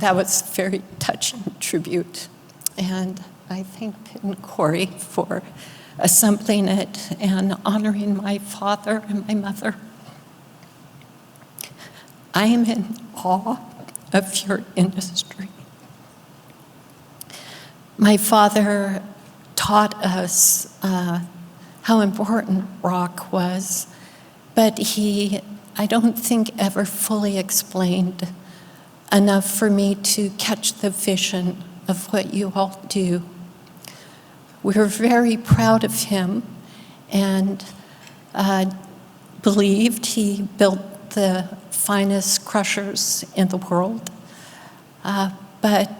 that was a very touching tribute. And I thank Pitt and Quarry for assembling it and honoring my father and my mother. I am in awe of your industry. My father taught us how important rock was, but he, I don't think, ever fully explained enough for me to catch the vision of what you all do. We're very proud of him and believed he built the finest crushers in the world. But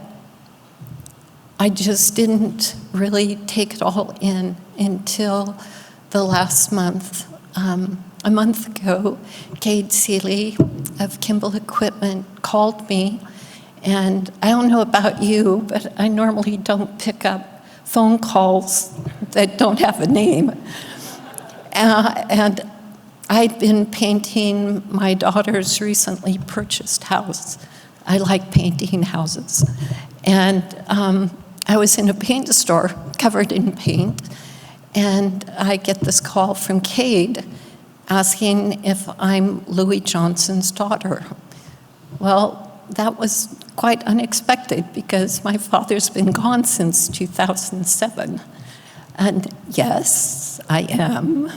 I just didn't really take it all in until the last month. A month ago, Cade Seeley of Kimball Equipment called me, and I don't know about you, but I normally don't pick up phone calls that don't have a name. And I'd been painting my daughter's recently purchased house. I like painting houses. And I was in a paint store covered in paint, and I get this call from Cade asking if I'm Louis Johnson's daughter. Well, that was quite unexpected because my father's been gone since 2007. And yes, I am.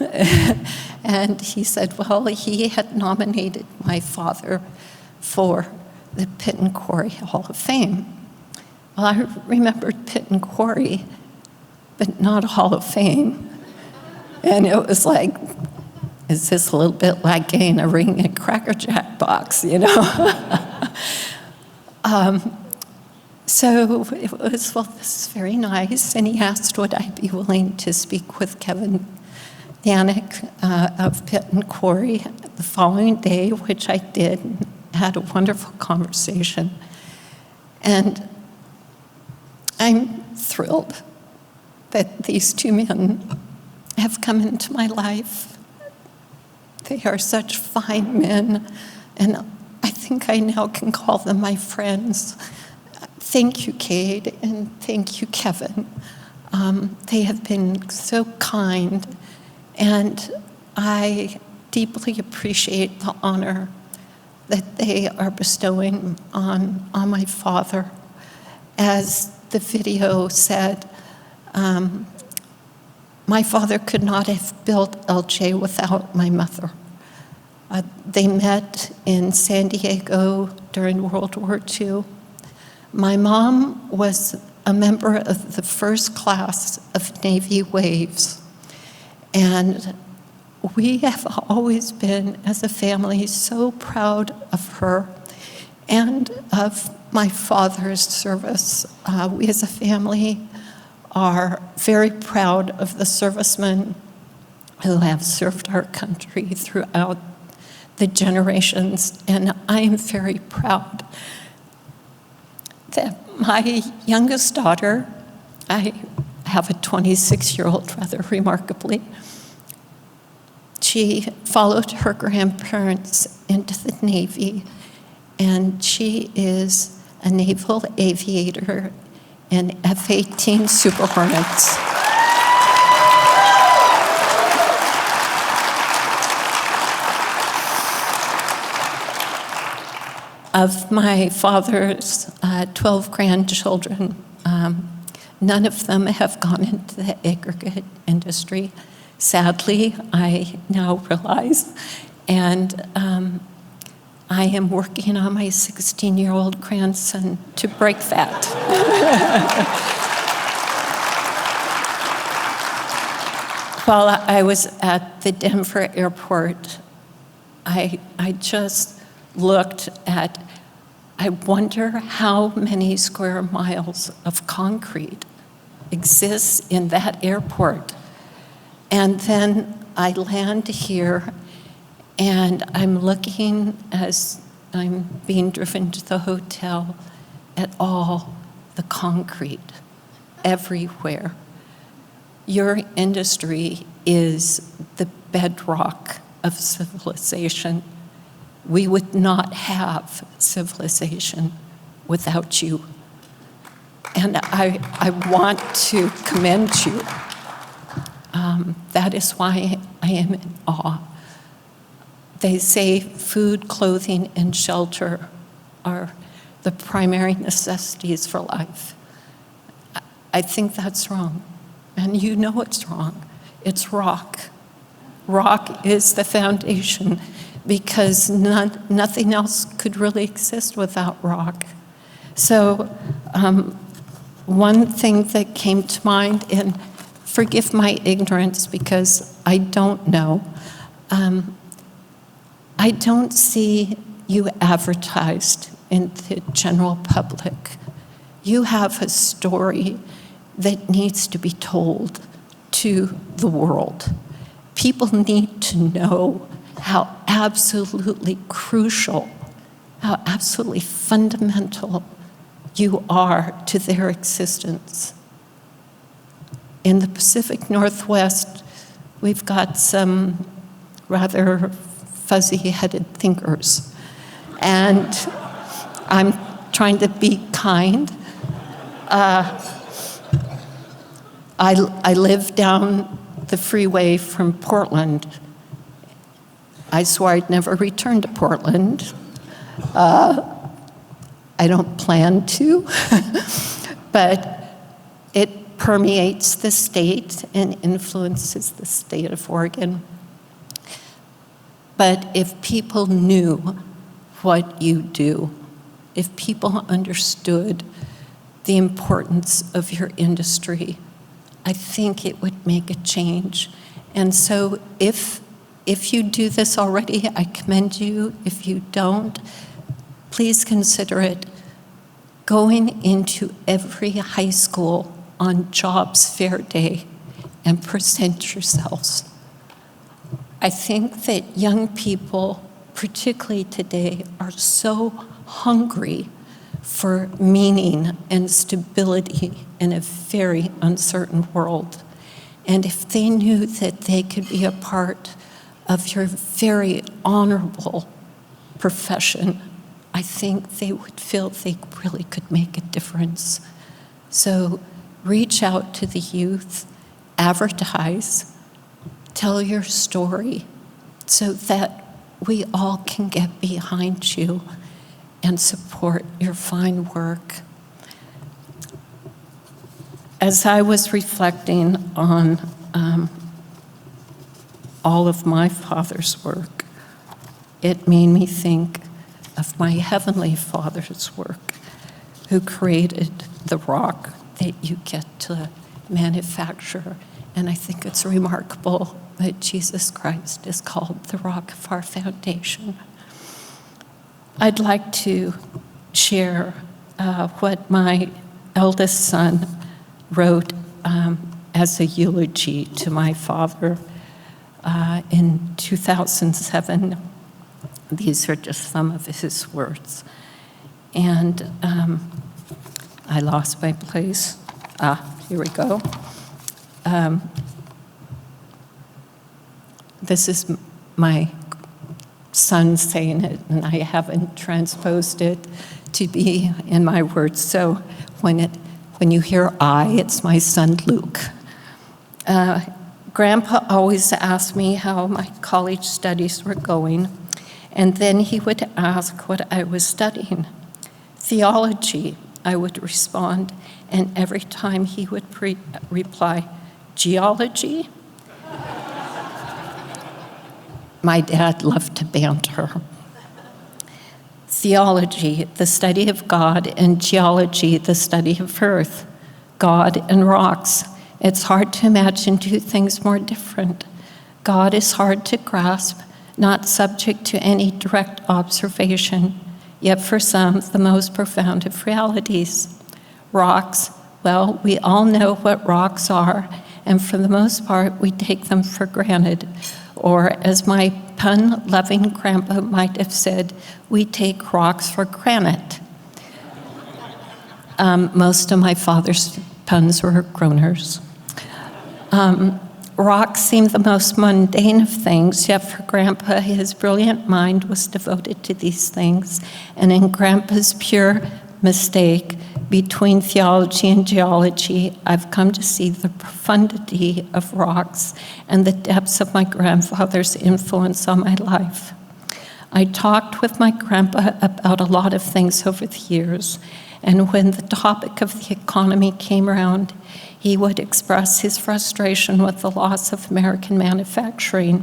And he said, well, he had nominated my father for the Pitt and Quarry Hall of Fame. Well, I remembered Pitt and Quarry, but not a Hall of Fame. And it was like, is this a little bit like getting a ring in a Cracker Jack box, you know? So it was, well, this is very nice. And he asked would I be willing to speak with Kevin Danek of Pitt and Quarry the following day, which I did, and had a wonderful conversation. And I'm thrilled that these two men have come into my life. They are such fine men, and I think I now can call them my friends. Thank you, Cade, and thank you, Kevin. They have been so kind, and I deeply appreciate the honor that they are bestowing on my father. As the video said, my father could not have built LJ without my mother. They met in San Diego during World War II. My mom was a member of the first class of Navy Waves, and we have always been, as a family, so proud of her and of my father's service. We as a family are very proud of the servicemen who have served our country throughout the generations, and I am very proud that my youngest daughter, I have a 26-year-old, rather remarkably, she followed her grandparents into the Navy, and she is a naval aviator in F-18 Super Hornets. Of my father's 12 grandchildren, none of them have gone into the aggregate industry, sadly, I now realize. And I am working on my 16-year-old grandson to break that. While I was at the Denver airport, I just looked at, I wonder how many square miles of concrete exists in that airport. And then I land here, and I'm looking as I'm being driven to the hotel at all the concrete everywhere. Your industry is the bedrock of civilization. We would not have civilization without you. And I want to commend you. That is why I am in awe. They say food, clothing, and shelter are the primary necessities for life. I think that's wrong, and you know it's wrong. It's rock. Rock is the foundation because nothing else could really exist without rock. So one thing that came to mind, and forgive my ignorance because I don't know, I don't see you advertised in the general public. You have a story that needs to be told to the world. People need to know how absolutely crucial, how absolutely fundamental you are to their existence. In the Pacific Northwest, we've got some rather fuzzy-headed thinkers. And I'm trying to be kind. I live down the freeway from Portland. I swore I'd never return to Portland. I don't plan to, but it permeates the state and influences the state of Oregon. But if people knew what you do, if people understood the importance of your industry, I think it would make a change. And so if you do this already, I commend you. If you don't, please consider it. Going into every high school on Jobs Fair Day and present yourselves. I think that young people, particularly today, are so hungry for meaning and stability in a very uncertain world. And if they knew that they could be a part of your very honorable profession, I think they would feel they really could make a difference. So reach out to the youth, advertise, tell your story so that we all can get behind you and support your fine work. As I was reflecting on all of my Father's work, it made me think of my Heavenly Father's work, who created the rock that you get to manufacture. And I think it's remarkable that Jesus Christ is called the rock of our foundation. I'd like to share what my eldest son wrote as a eulogy to my father in 2007. These are just some of his words. And I lost my place. Here we go. This is my son saying it, and I haven't transposed it to be in my words. So when you hear I, it's my son Luke. Grandpa always asked me how my college studies were going, and then he would ask what I was studying. Theology, I would respond, and every time he would reply, geology? My dad loved to banter. Theology, the study of God, and geology, the study of earth, God and rocks. It's hard to imagine two things more different. God is hard to grasp, not subject to any direct observation, yet for some, the most profound of realities. Rocks, well, we all know what rocks are, and for the most part, we take them for granted. Or as my pun-loving grandpa might have said, we take rocks for granite. Most of my father's puns were groaners. Rocks seem the most mundane of things, yet for Grandpa, his brilliant mind was devoted to these things. And in Grandpa's pure mistake between theology and geology, I've come to see the profundity of rocks and the depths of my grandfather's influence on my life. I talked with my grandpa about a lot of things over the years, and when the topic of the economy came around, he would express his frustration with the loss of American manufacturing.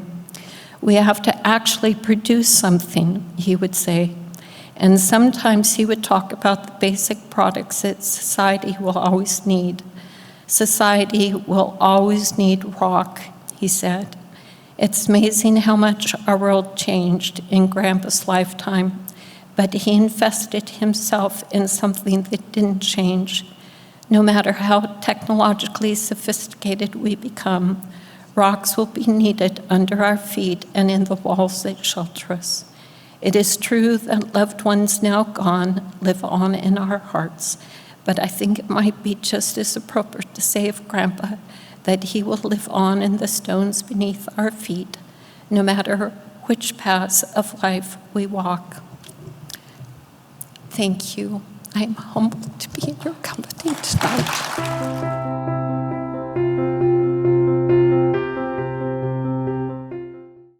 We have to actually produce something, he would say. And sometimes he would talk about the basic products that society will always need. Society will always need rock, he said. It's amazing how much our world changed in Grandpa's lifetime, but he invested himself in something that didn't change. No matter how technologically sophisticated we become, rocks will be needed under our feet and in the walls that shelter us. It is true that loved ones now gone live on in our hearts, but I think it might be just as appropriate to say of Grandpa that he will live on in the stones beneath our feet, no matter which paths of life we walk. Thank you. I'm humbled to be in your company tonight.